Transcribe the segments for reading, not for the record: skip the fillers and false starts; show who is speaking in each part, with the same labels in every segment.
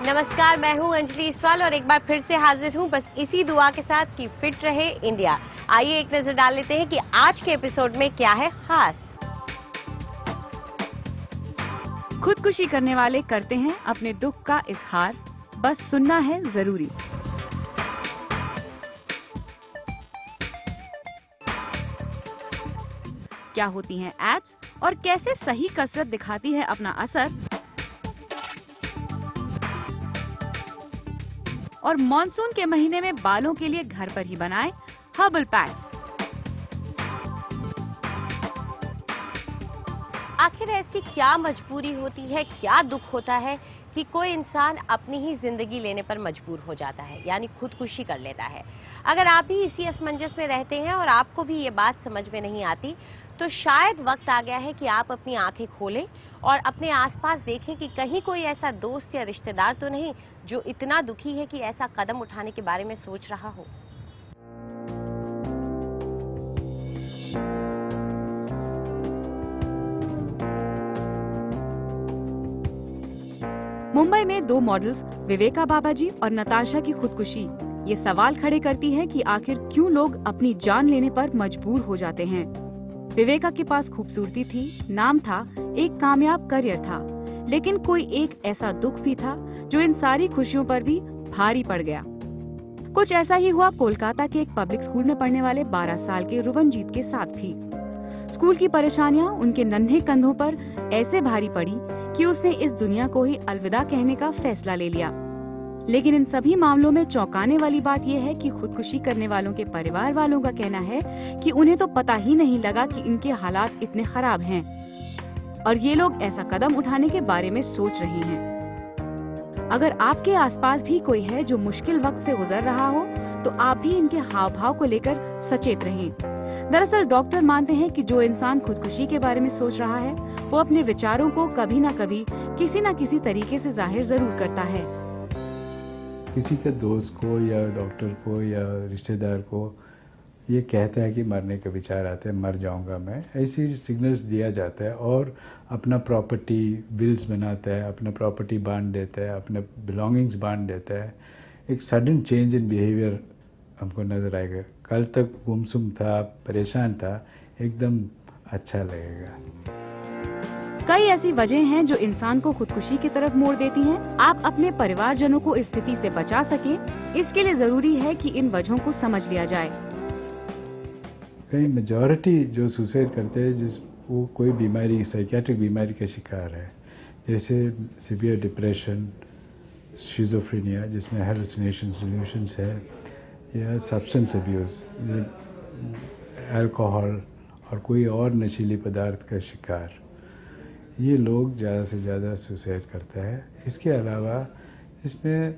Speaker 1: नमस्कार, मैं हूं अंजलि इसवाल और एक बार फिर से हाजिर हूं बस इसी दुआ के साथ कि फिट रहे इंडिया। आइए एक नजर डाल लेते हैं कि आज के एपिसोड में क्या है खास।
Speaker 2: खुदकुशी करने वाले करते हैं अपने दुख का इजहार, बस सुनना है जरूरी। क्या होती हैं एब्स और कैसे सही कसरत दिखाती है अपना असर, और मॉनसून के महीने में बालों के लिए घर पर ही बनाएं हर्बल पैक।
Speaker 1: आखिर ऐसी क्या मजबूरी होती है, क्या दुख होता है कि कोई इंसान अपनी ही जिंदगी लेने पर मजबूर हो जाता है, यानी खुदकुशी कर लेता है। अगर आप भी इसी असमंजस में रहते हैं और आपको भी ये बात समझ में नहीं आती, तो शायद वक्त आ गया है कि आप अपनी आंखें खोलें और अपने आसपास देखें कि कहीं कोई ऐसा दोस्त या रिश्तेदार तो नहीं जो इतना दुखी है कि ऐसा कदम उठाने के बारे में सोच रहा हो।
Speaker 2: मुंबई में दो मॉडल्स विवेका बाबाजी और नताशा की खुदकुशी ये सवाल खड़े करती है कि आखिर क्यों लोग अपनी जान लेने पर मजबूर हो जाते हैं। विवेका के पास खूबसूरती थी, नाम था, एक कामयाब करियर था, लेकिन कोई एक ऐसा दुख भी था जो इन सारी खुशियों पर भी भारी पड़ गया। कुछ ऐसा ही हुआ कोलकाता के एक पब्लिक स्कूल में पढ़ने वाले 12 साल के रुवनजीत के साथ भी। स्कूल की परेशानियां उनके नन्हे कंधों पर ऐसे भारी पड़ी कि उसने इस दुनिया को ही अलविदा कहने का फैसला ले लिया। लेकिन इन सभी मामलों में चौंकाने वाली बात यह है कि खुदकुशी करने वालों के परिवार वालों का कहना है कि उन्हें तो पता ही नहीं लगा कि इनके हालात इतने खराब हैं और ये लोग ऐसा कदम उठाने के बारे में सोच रहे हैं। अगर आपके आसपास भी कोई है जो मुश्किल वक्त से गुजर रहा हो, तो आप भी इनके हाव भाव को लेकर सचेत रहें। दरअसल डॉक्टर मानते हैं कि जो इंसान खुदकुशी के बारे में सोच रहा है, वो अपने विचारों को कभी न कभी किसी न किसी तरीके से जाहिर जरूर करता है।
Speaker 3: किसी के दोस्त को या डॉक्टर को या रिश्तेदार को ये कहता है कि मरने के विचार आते हैं, मर जाऊंगा मैं, ऐसी सिग्नल्स दिया जाता है और अपना प्रॉपर्टी विल्स बनाता है, अपना प्रॉपर्टी बांट देता है, अपने बिलोंगिंग्स बांट देता है। एक सडन चेंज इन बिहेवियर हमको नजर आएगा। कल तक गुमसुम था, परेशान था, एकदम अच्छा लगेगा।
Speaker 2: कई ऐसी वजह हैं जो इंसान को खुदकुशी की तरफ मोड़ देती हैं। आप अपने परिवारजनों को इस स्थिति से बचा सकें, इसके लिए जरूरी है कि इन वजहों को समझ लिया जाए।
Speaker 3: कई मेजॉरिटी जो सुसाइड करते हैं, जिस वो कोई बीमारी, साइकियाट्रिक बीमारी का शिकार है, जैसे सीवियर डिप्रेशन, शिज़ोफ्रेनिया जिसमें हेलुसिनेशंस, डिल्यूशंस है, या सब्सटेंस अब्यूज, अल्कोहल और कोई और नशीली पदार्थ का शिकार, ये लोग ज़्यादा से ज़्यादा सुसाइड करता है। इसके अलावा इसमें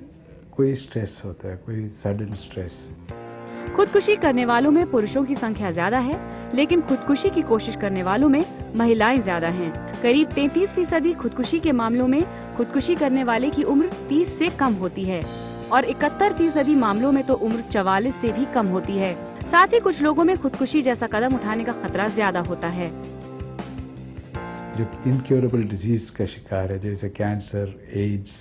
Speaker 3: कोई स्ट्रेस होता है, कोई सडन स्ट्रेस।
Speaker 2: खुदकुशी करने वालों में पुरुषों की संख्या ज्यादा है, लेकिन खुदकुशी की कोशिश करने वालों में महिलाएं ज्यादा हैं। करीब 33% खुदकुशी के मामलों में खुदकुशी करने वाले की उम्र 30 से कम होती है और 71% मामलों में तो उम्र 44 से भी कम होती है। साथ ही कुछ लोगों में खुदकुशी जैसा कदम उठाने का खतरा ज्यादा होता है।
Speaker 3: जो इनक्योरेबल डिजीज का शिकार है, जैसे कैंसर, एड्स,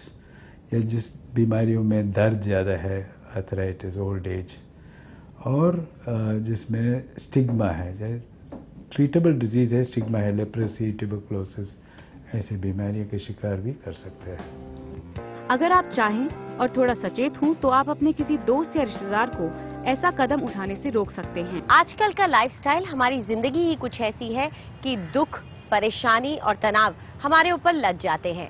Speaker 3: या जिस बीमारियों में दर्द ज़्यादा है, आर्थराइटिस, ओल्ड एज, और जिसमें स्टिग्मा है, ट्रीटेबल डिजीज है, स्टिग्मा है, लेप्रेसी, ट्यूबरकुलोसिस, ऐसी बीमारियों के शिकार भी कर सकते हैं।
Speaker 2: अगर आप चाहें और थोड़ा सचेत हों, तो आप अपने किसी दोस्त या रिश्तेदार को ऐसा कदम उठाने से रोक सकते हैं।
Speaker 1: आजकल का लाइफस्टाइल, हमारी जिंदगी ही कुछ ऐसी है कि दुख, परेशानी और तनाव हमारे ऊपर लद जाते हैं।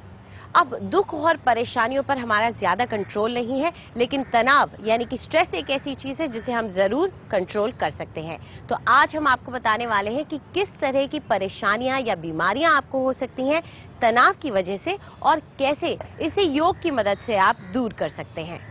Speaker 1: अब दुख और परेशानियों पर हमारा ज्यादा कंट्रोल नहीं है, लेकिन तनाव यानी कि स्ट्रेस एक ऐसी चीज है जिसे हम जरूर कंट्रोल कर सकते हैं। तो आज हम आपको बताने वाले हैं कि किस तरह की परेशानियां या बीमारियां आपको हो सकती हैं तनाव की वजह से, और कैसे इसे योग की मदद से आप दूर कर सकते हैं।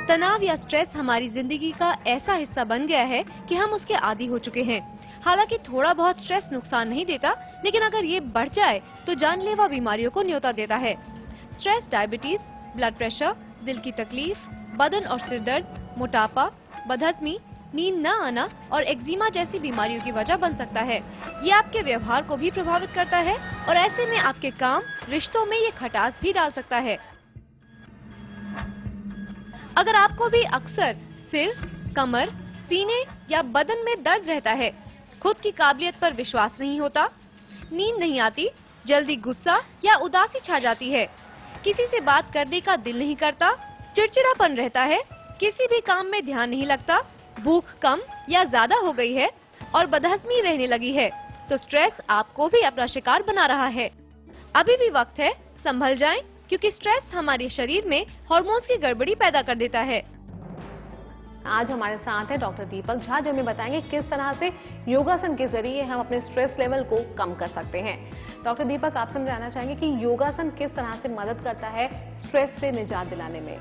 Speaker 4: तनाव या स्ट्रेस हमारी जिंदगी का ऐसा हिस्सा बन गया है कि हम उसके आदी हो चुके हैं। हालांकि थोड़ा बहुत स्ट्रेस नुकसान नहीं देता, लेकिन अगर ये बढ़ जाए तो जानलेवा बीमारियों को न्योता देता है। स्ट्रेस डायबिटीज, ब्लड प्रेशर, दिल की तकलीफ, बदन और सिर दर्द, मोटापा, बदहजमी, नींद न आना और एक्जिमा जैसी बीमारियों की वजह बन सकता है। ये आपके व्यवहार को भी प्रभावित करता है और ऐसे में आपके काम, रिश्तों में ये खटास भी डाल सकता है। अगर आपको भी अक्सर सिर, कमर, सीने या बदन में दर्द रहता है, खुद की काबिलियत पर विश्वास नहीं होता, नींद नहीं आती, जल्दी गुस्सा या उदासी छा जाती है, किसी से बात करने का दिल नहीं करता, चिड़चिड़ापन रहता है, किसी भी काम में ध्यान नहीं लगता, भूख कम या ज्यादा हो गई है और बदहजमी रहने लगी है, तो स्ट्रेस आपको भी अपना शिकार बना रहा है। अभी भी वक्त है, संभल जाएं, क्योंकि स्ट्रेस हमारे शरीर में हार्मोन्स की गड़बड़ी पैदा कर देता है।
Speaker 5: आज हमारे साथ है डॉक्टर दीपक झा, जो हमें बताएंगे किस तरह से योगासन के जरिए हम अपने स्ट्रेस लेवल को कम कर सकते हैं। डॉक्टर दीपक, आपसे हम जानना चाहेंगे कि योगासन किस तरह से मदद करता है स्ट्रेस से निजात दिलाने में।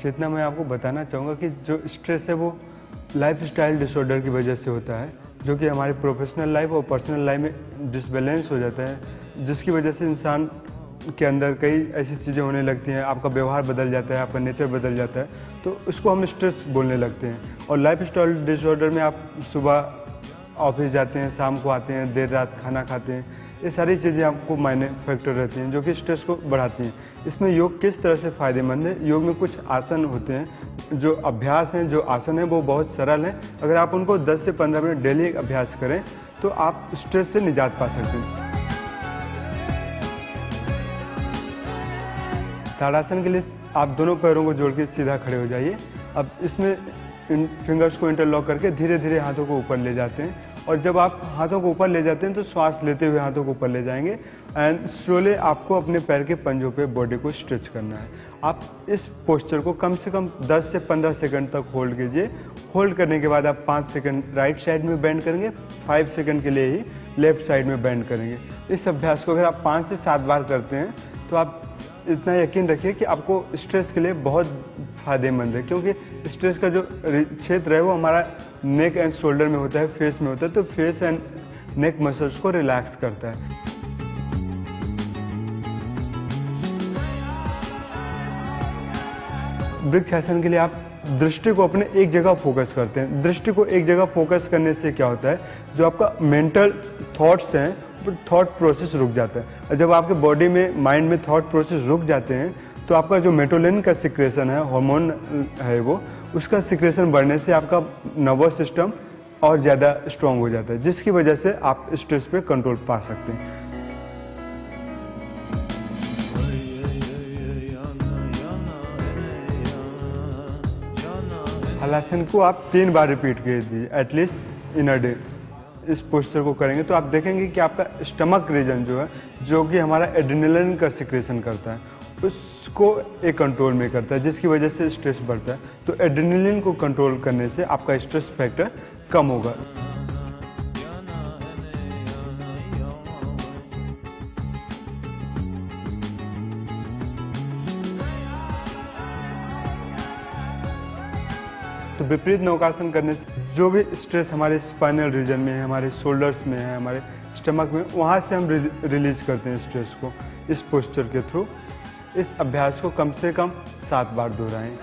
Speaker 6: जितना मैं आपको बताना चाहूँगा कि जो स्ट्रेस है वो लाइफस्टाइल डिसऑर्डर की वजह से होता है, जो कि हमारे प्रोफेशनल लाइफ और पर्सनल लाइफ में डिसबैलेंस हो जाता है, जिसकी वजह से इंसान के अंदर कई ऐसी चीज़ें होने लगती हैं, आपका व्यवहार बदल जाता है, आपका नेचर बदल जाता है, तो उसको हम स्ट्रेस बोलने लगते हैं। और लाइफस्टाइल डिसऑर्डर में आप सुबह ऑफिस जाते हैं, शाम को आते हैं, देर रात खाना खाते हैं, ये सारी चीज़ें आपको मायने फैक्टर रहती हैं जो कि स्ट्रेस को बढ़ाती हैं। इसमें योग किस तरह से फ़ायदेमंद है? योग में कुछ आसन होते हैं, जो अभ्यास हैं, जो आसन है वो बहुत सरल हैं। अगर आप उनको 10 से 15 मिनट डेली अभ्यास करें तो आप स्ट्रेस से निजात पा सकते हैं। ताड़ासन के लिए आप दोनों पैरों को जोड़ के सीधा खड़े हो जाइए। अब इसमें इन फिंगर्स को इंटरलॉक करके धीरे धीरे हाथों को ऊपर ले जाते हैं, और जब आप हाथों को ऊपर ले जाते हैं तो श्वास लेते हुए हाथों को ऊपर ले जाएंगे एंड स्लोली आपको अपने पैर के पंजों पे बॉडी को स्ट्रेच करना है। आप इस पोस्चर को कम से कम 10 से 15 सेकंड तक होल्ड कीजिए। होल्ड करने के बाद आप 5 सेकंड राइट साइड में बेंड करेंगे, 5 सेकंड के लिए ही लेफ्ट साइड में बेंड करेंगे। इस अभ्यास को अगर आप 5 से 7 बार करते हैं तो आप इतना यकीन रखिए कि आपको स्ट्रेस के लिए बहुत फायदेमंद है, क्योंकि स्ट्रेस का जो क्षेत्र है वो हमारा नेक एंड शोल्डर में होता है, फेस में होता है, तो फेस एंड नेक मसल्स को रिलैक्स करता है। वृक्षासन के लिए आप दृष्टि को अपने एक जगह फोकस करते हैं। दृष्टि को एक जगह फोकस करने से क्या होता है, जो आपका मेंटल थॉट्स हैं, थॉट प्रोसेस रुक जाता है। जब आपके बॉडी में, माइंड में थॉट प्रोसेस रुक जाते हैं तो आपका जो मेटोनिन का सिक्रेशन है, हार्मोन है, वो उसका सिक्रेशन बढ़ने से आपका नर्वस सिस्टम और ज़्यादा स्ट्रांग हो जाता है, जिसकी वजह से आप स्ट्रेस पे कंट्रोल पा सकते हैं। हलासन को आप 3 बार रिपीट कीजिए एटलीस्ट इन अ डे। इस पोस्चर को करेंगे तो आप देखेंगे कि आपका स्टमक रीजन जो है, जो कि हमारा एड्रेनलिन का सिक्रेशन करता है, उसको एक कंट्रोल में करता है, जिसकी वजह से स्ट्रेस बढ़ता है। तो एड्रेनलिन को कंट्रोल करने से आपका स्ट्रेस फैक्टर कम होगा। तो विपरीत नौकासन करने से जो भी स्ट्रेस हमारे स्पाइनल रीजन में है, हमारे शोल्डर्स में है, हमारे स्टमक में, वहाँ से हम रिलीज करते हैं स्ट्रेस को इस पोस्चर के थ्रू। इस अभ्यास को कम से कम 7 बार दोहराएं।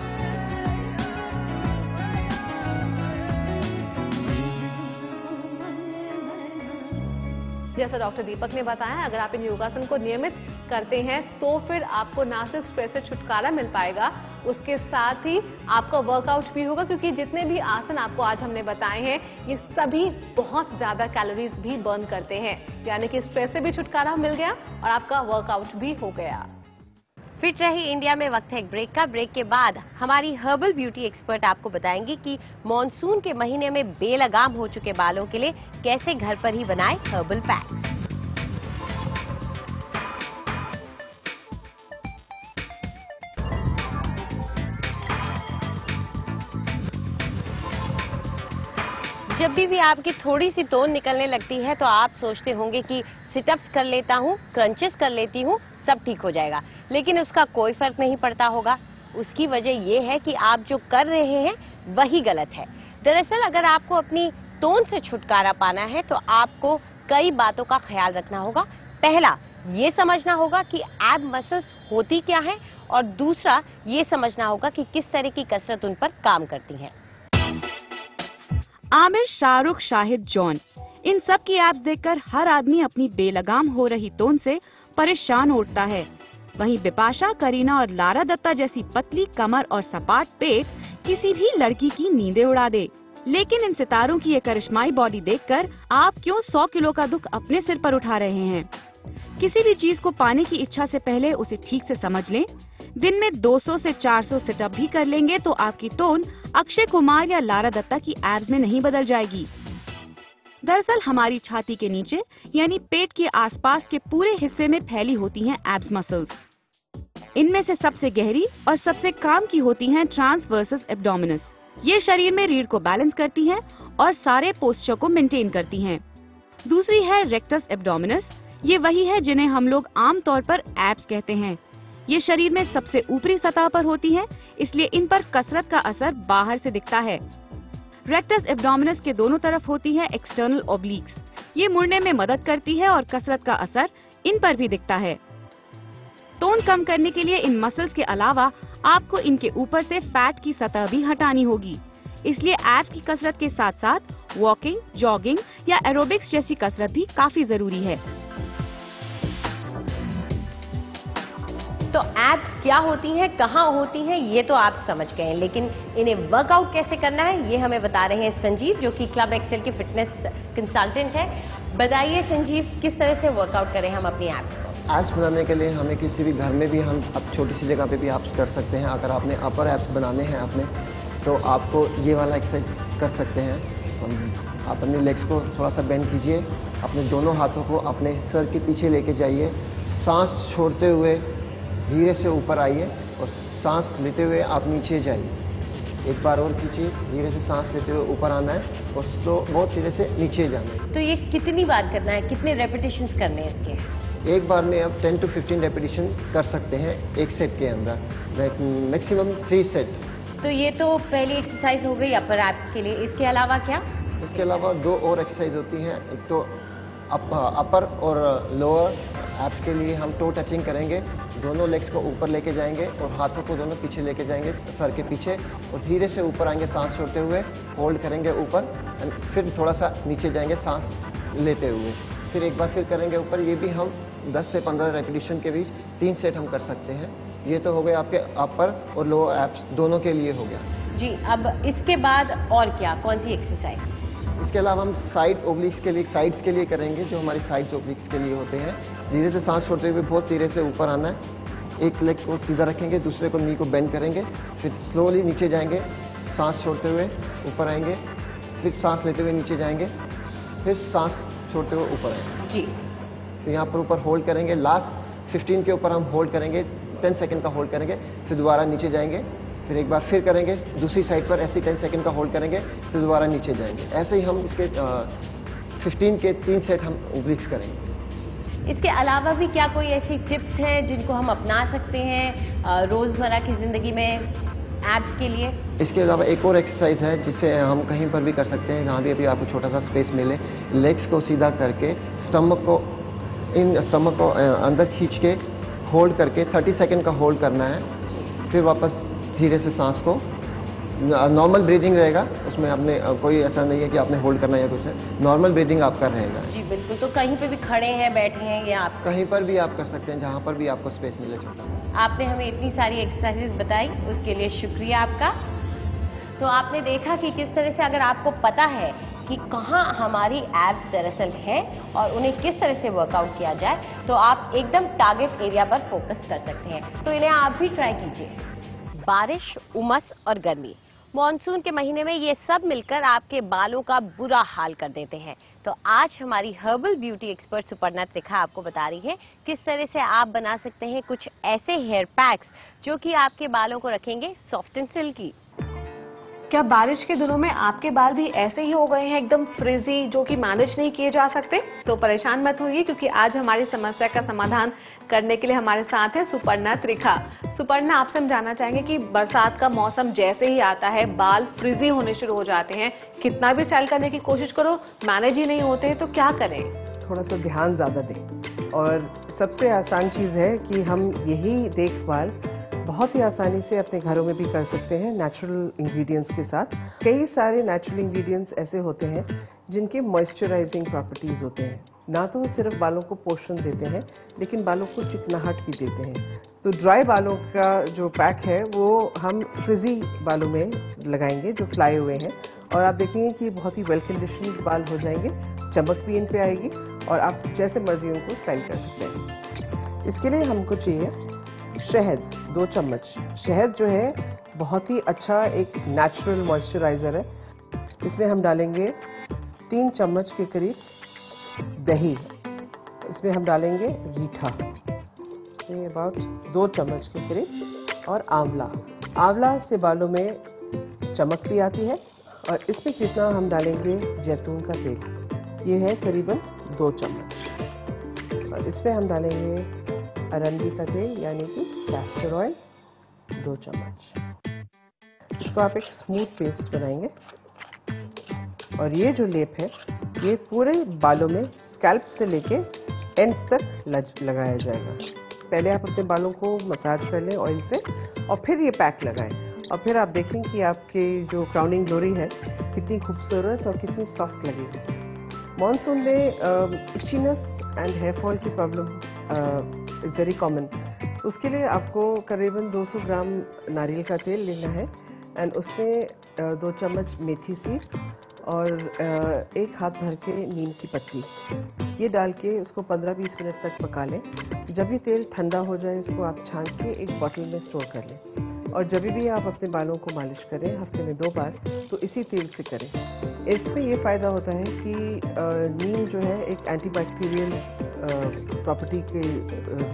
Speaker 5: जैसा डॉक्टर दीपक ने बताया, अगर आप इन योगासन को नियमित करते हैं तो फिर आपको ना सिर्फ स्ट्रेस से छुटकारा मिल पाएगा, उसके साथ ही आपका वर्कआउट भी होगा, क्योंकि जितने भी आसन आपको आज हमने बताए हैं ये सभी बहुत ज्यादा कैलोरीज भी बर्न करते हैं, यानी कि स्ट्रेस से भी छुटकारा मिल गया और आपका वर्कआउट भी हो गया।
Speaker 1: फिट रही इंडिया में वक्त है एक ब्रेक का। ब्रेक के बाद हमारी हर्बल ब्यूटी एक्सपर्ट आपको बताएंगी कि मॉनसून के महीने में बेलगाम हो चुके बालों के लिए कैसे घर पर ही बनाएं हर्बल पैक। जब भी आपकी थोड़ी सी टोन निकलने लगती है तो आप सोचते होंगे कि सिटअप्स कर लेता हूँ, क्रंचेस कर लेती हूँ, सब ठीक हो जाएगा, लेकिन उसका कोई फर्क नहीं पड़ता होगा। उसकी वजह यह है कि आप जो कर रहे हैं वही गलत है। दरअसल अगर आपको अपनी टोन से छुटकारा पाना है तो आपको कई बातों का ख्याल रखना होगा। पहला, ये समझना होगा कि एब मसल्स होती क्या है, और दूसरा ये समझना होगा कि किस तरह की कसरत उन पर काम करती है।
Speaker 2: आमिर, शाहरुख, शाहिद, जॉन, इन सब की एप्स देखकर हर आदमी अपनी बेलगाम हो रही टोन से परेशान उठता है। वहीं बिपाशा, करीना और लारा दत्ता जैसी पतली कमर और सपाट पेट किसी भी लड़की की नींदें उड़ा दे। लेकिन इन सितारों की ये करिश्माई बॉडी देखकर आप क्यों 100 किलो का दुख अपने सिर पर उठा रहे हैं? किसी भी चीज को पाने की इच्छा से पहले उसे ठीक से समझ लें। दिन में 200 से 400 सिटअप भी कर लेंगे तो आपकी टोन अक्षय कुमार या लारा दत्ता की एब्स में नहीं बदल जाएगी। दरअसल हमारी छाती के नीचे यानी पेट के आसपास के पूरे हिस्से में फैली होती हैं एब्स मसल्स। इनमें से सबसे गहरी और सबसे काम की होती हैं ट्रांसवर्सस एब्डोमिनस। ये शरीर में रीढ़ को बैलेंस करती हैं और सारे पोस्चर को मेंटेन करती हैं। दूसरी है रेक्टस एब्डोमिनस। ये वही है जिन्हें हम लोग आमतौर पर एब्स कहते हैं। ये शरीर में सबसे ऊपरी सतह पर होती है, इसलिए इन पर कसरत का असर बाहर से दिखता है। रेक्टस एब्डोमिनस के दोनों तरफ होती है एक्सटर्नल ओब्लिक्स। ये मुड़ने में मदद करती है और कसरत का असर इन पर भी दिखता है। टोन कम करने के लिए इन मसल्स के अलावा आपको इनके ऊपर से फैट की सतह भी हटानी होगी। इसलिए एब्स की कसरत के साथ साथ वॉकिंग, जॉगिंग या एरोबिक्स जैसी कसरत भी काफी जरूरी है।
Speaker 1: तो एब्स क्या होती हैं, कहाँ होती हैं, ये तो आप समझ गए हैं, लेकिन इन्हें वर्कआउट कैसे करना है ये हमें बता रहे हैं संजीव, जो कि क्लब एक्सेल के फिटनेस कंसल्टेंट है। बताइए संजीव, किस तरह से वर्कआउट करें हम अपनी एब्स को?
Speaker 7: एब्स बनाने के लिए हमें किसी भी घर में भी हम अब छोटी सी जगह पे भी एब्स कर सकते हैं। अगर आपने अपर एब्स बनाने हैं अपने, तो आपको ये वाला एक्सरसाइज कर सकते हैं। आप अपने लेग्स को थोड़ा सा बेंड कीजिए, अपने दोनों हाथों को अपने सर के पीछे लेके जाइए, सांस छोड़ते हुए धीरे से ऊपर आइए और सांस लेते हुए आप नीचे जाइए। एक बार और कीजिए, धीरे से सांस लेते हुए ऊपर आना है और बहुत धीरे से नीचे जाना है।
Speaker 1: तो ये कितनी बार करना है, कितने रेपिटेशंस करने हैं इसके?
Speaker 7: एक बार में आप 10 to 15 रेपिटेशन कर सकते हैं एक सेट के अंदर, मैक्सिमम 3 सेट।
Speaker 1: तो ये तो पहली एक्सरसाइज हो गई अपर एब्स के लिए। इसके अलावा क्या?
Speaker 7: इसके अलावा 2 और एक्सरसाइज होती हैं। एक तो अपर और लोअर एब्स के लिए हम टो टचिंग करेंगे, दोनों लेग्स को ऊपर लेके जाएंगे और हाथों को दोनों पीछे लेके जाएंगे सर के पीछे, और धीरे से ऊपर आएंगे सांस छोड़ते हुए, होल्ड करेंगे ऊपर, फिर थोड़ा सा नीचे जाएंगे सांस लेते हुए, फिर एक बार फिर करेंगे ऊपर। ये भी हम 10 से 15 रेपिटेशन के बीच 3 सेट हम कर सकते हैं। ये तो हो गए आपके अपर और लोअर एब्स दोनों के लिए हो गया
Speaker 1: जी। अब इसके बाद और क्या, कौन सी एक्सरसाइज?
Speaker 7: इसके अलावा हम साइड ओब्लिक्स के लिए, साइड्स के लिए करेंगे, जो हमारी साइड्स ओब्लिक्स के लिए होते हैं। धीरे से सांस छोड़ते हुए बहुत धीरे से ऊपर आना है। एक लेग को सीधा रखेंगे, दूसरे को नी को बेंड करेंगे, फिर स्लोली नीचे जाएंगे, सांस छोड़ते हुए ऊपर आएंगे, फिर सांस लेते हुए नीचे जाएंगे, फिर सांस छोड़ते हुए ऊपर आएंगे
Speaker 1: जी।
Speaker 7: तो यहाँ पर ऊपर होल्ड करेंगे, लास्ट 15 के ऊपर हम होल्ड करेंगे, 10 सेकंड का होल्ड करेंगे, फिर दोबारा नीचे जाएंगे, फिर एक बार फिर करेंगे दूसरी साइड पर, ऐसे 10 सेकंड का होल्ड करेंगे, फिर दोबारा नीचे जाएंगे। ऐसे ही हम इसके 15 के 3 सेट हम ओब्लिक्स करेंगे।
Speaker 1: इसके अलावा भी क्या कोई ऐसी टिप्स हैं जिनको हम अपना सकते हैं रोजमर्रा की जिंदगी में एब्स के लिए?
Speaker 7: इसके अलावा एक और एक्सरसाइज है जिसे हम कहीं पर भी कर सकते हैं, जहाँ भी अभी आपको छोटा सा स्पेस मिले। लेग्स को सीधा करके स्टमक को अंदर खींच के होल्ड करके 30 सेकंड का होल्ड करना है, फिर वापस धीरे से सांस को, नॉर्मल ब्रीदिंग रहेगा उसमें, आपने कोई ऐसा नहीं है कि आपने होल्ड करना है या कुछ है, नॉर्मल ब्रीदिंग आपका रहेगा।
Speaker 1: जी बिल्कुल। तो कहीं पे भी खड़े हैं, बैठे हैं, या आप
Speaker 7: कहीं पर भी आप कर सकते हैं, जहाँ पर भी आपको स्पेस मिले छोटा।
Speaker 1: आपने हमें इतनी सारी एक्सरसाइजेस बताई, उसके लिए शुक्रिया आपका। तो आपने देखा कि किस तरह से अगर आपको पता है कि कहाँ हमारी एब्स दरअसल है और उन्हें किस तरह से वर्कआउट किया जाए, तो आप एकदम टारगेट एरिया पर फोकस कर सकते हैं। तो इन्हें आप भी ट्राई कीजिए। बारिश, उमस और गर्मी, मॉनसून के महीने में ये सब मिलकर आपके बालों का बुरा हाल कर देते हैं। तो आज हमारी herbal beauty expert Suparna Trikha आपको बता रही है किस तरह से आप बना सकते हैं कुछ ऐसे हेयर पैक्स जो कि आपके बालों को रखेंगे सॉफ्ट एंड सिल्की।
Speaker 5: क्या बारिश के दिनों में आपके बाल भी ऐसे ही हो गए हैं, एकदम फ्रिजी, जो कि मैनेज नहीं किए जा सकते? तो परेशान मत होइए, क्योंकि आज हमारी समस्या का समाधान करने के लिए हमारे साथ है सुपर्णा त्रिखा। सुपर्णा, आपसे हम जानना चाहेंगे कि बरसात का मौसम जैसे ही आता है बाल फ्रिजी होने शुरू हो जाते हैं, कितना भी स्टाइल करने की कोशिश करो मैनेज ही नहीं होते हैं, तो क्या करें?
Speaker 8: थोड़ा सा ध्यान ज़्यादा दें, और सबसे आसान चीज़ है कि हम यही देखभाल बहुत ही आसानी से अपने घरों में भी कर सकते हैं नेचुरल इंग्रेडिएंट्स के साथ। कई सारे नेचुरल इंग्रेडिएंट्स ऐसे होते हैं जिनके मॉइस्चराइजिंग प्रॉपर्टीज होते हैं। ना तो वो सिर्फ बालों को पोषण देते हैं लेकिन बालों को चिकनाहट भी देते हैं। तो ड्राई बालों का जो पैक है वो हम फ्रिजी बालों में लगाएंगे जो फ्लाई हुए हैं, और आप देखेंगे कि बहुत ही वेल कंडीशन्ड बाल हो जाएंगे, चमक भी इन पे आएगी और आप जैसे मर्जी उनको स्टाइल कर सकते हैं। इसके लिए हमको चाहिए शहद 2 चम्मच। शहद जो है बहुत ही अच्छा एक नेचुरल मॉइस्चराइजर है। इसमें हम डालेंगे 3 चम्मच के करीब दही। इसमें हम डालेंगे रीठा, इसमें अबाउट 2 चम्मच के करीब, और आंवला। आंवला से बालों में चमक भी आती है। और इसमें कितना हम डालेंगे जैतून का तेल, ये है करीबन 2 चम्मच। और इसमें हम डालेंगे अरंडी का तेल यानी कि कैस्टर ऑयल 2 चम्मच। इसको आप एक स्मूथ पेस्ट बनाएंगे और ये जो लेप है ये पूरे बालों में स्कैल्प से लेके एंड्स तक लगाया जाएगा। पहले आप अपने बालों को मसाज कर लें ऑयल से और फिर ये पैक लगाएं, और फिर आप देखें कि आपकी जो क्राउनिंग ग्लोरी है कितनी खूबसूरत और कितनी सॉफ्ट लगेगी। मॉनसून में इचीनेस एंड हेयर फॉल की प्रॉब्लम इज़ वेरी कॉमन। उसके लिए आपको करीबन 200 ग्राम नारियल का तेल लेना है एंड उसमें 2 चम्मच मेथी सीड्स और 1 हाथ भर के नीम की पत्ती, ये डाल के उसको 15-20 मिनट तक पका लें। जब ये तेल ठंडा हो जाए इसको आप छान के एक बॉटल में स्टोर कर लें, और जब भी आप अपने बालों को मालिश करें हफ्ते में 2 बार तो इसी तेल से करें। इसमें ये फ़ायदा होता है कि नीम जो है एक एंटीबैक्टीरियल प्रॉपर्टी की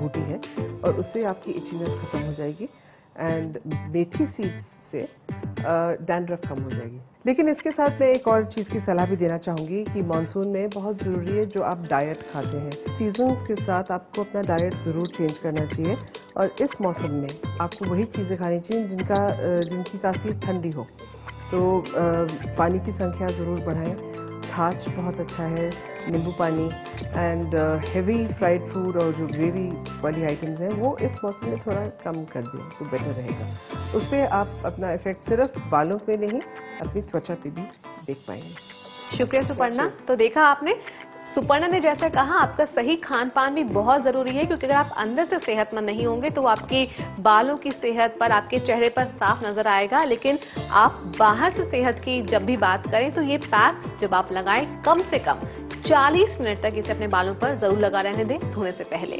Speaker 8: बूटी है और उससे आपकी इचीनेस खत्म हो जाएगी एंड मेथी सीड्स से डैंड्रफ कम हो जाएगी। लेकिन इसके साथ मैं एक और चीज़ की सलाह भी देना चाहूँगी कि मानसून में बहुत ज़रूरी है जो आप डाइट खाते हैं। सीजन्स के साथ आपको अपना डाइट ज़रूर चेंज करना चाहिए और इस मौसम में आपको वही चीज़ें खानी चाहिए जिनकी तासीर ठंडी हो। तो पानी की संख्या ज़रूर बढ़ाएं। छाछ बहुत अच्छा है, नींबू पानी एंड हेवी फ्राइड फूड और जो ग्रेवी वाली आइटम्स हैं वो इस मौसम में थोड़ा कम कर दें तो बेटर रहेगा। उस पर आप अपना इफेक्ट सिर्फ बालों पे नहीं अपनी त्वचा पे भी देख पाएंगे।
Speaker 5: शुक्रिया सुपर्णा। तो देखा आपने, सुपर्णा ने जैसा कहा आपका सही खान पान भी बहुत जरूरी है, क्योंकि अगर आप अंदर से सेहतमंद नहीं होंगे तो आपकी बालों की सेहत पर, आपके चेहरे पर साफ नजर आएगा। लेकिन आप बाहर से सेहत की जब भी बात करें तो ये पैक जब आप लगाएं कम से कम 40 मिनट तक इसे अपने बालों पर जरूर लगा रहने दें धोने से पहले।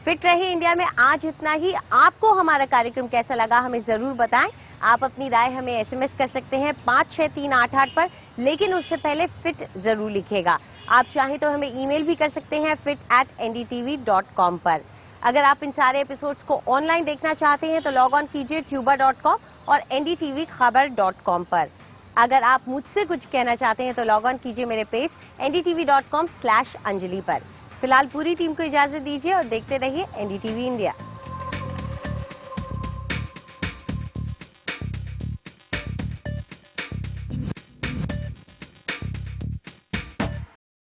Speaker 1: फिट रहे इंडिया में आज इतना ही। आपको हमारा कार्यक्रम कैसा लगा हमें जरूर बताएं। आप अपनी राय हमें एसएमएस कर सकते हैं 56388 पर, लेकिन उससे पहले फिट जरूर लिखेगा। आप चाहें तो हमें ईमेल भी कर सकते हैं fit@ndtv.com पर। अगर आप इन सारे एपिसोड्स को ऑनलाइन देखना चाहते हैं तो लॉग ऑन कीजिए tuba.com और ndtvखबर.com पर। अगर आप मुझसे कुछ कहना चाहते हैं तो लॉग ऑन कीजिए मेरे पेज ndtv.com/अंजलि पर। फिलहाल पूरी टीम को इजाजत दीजिए और देखते रहिए एनडीटीवी इंडिया।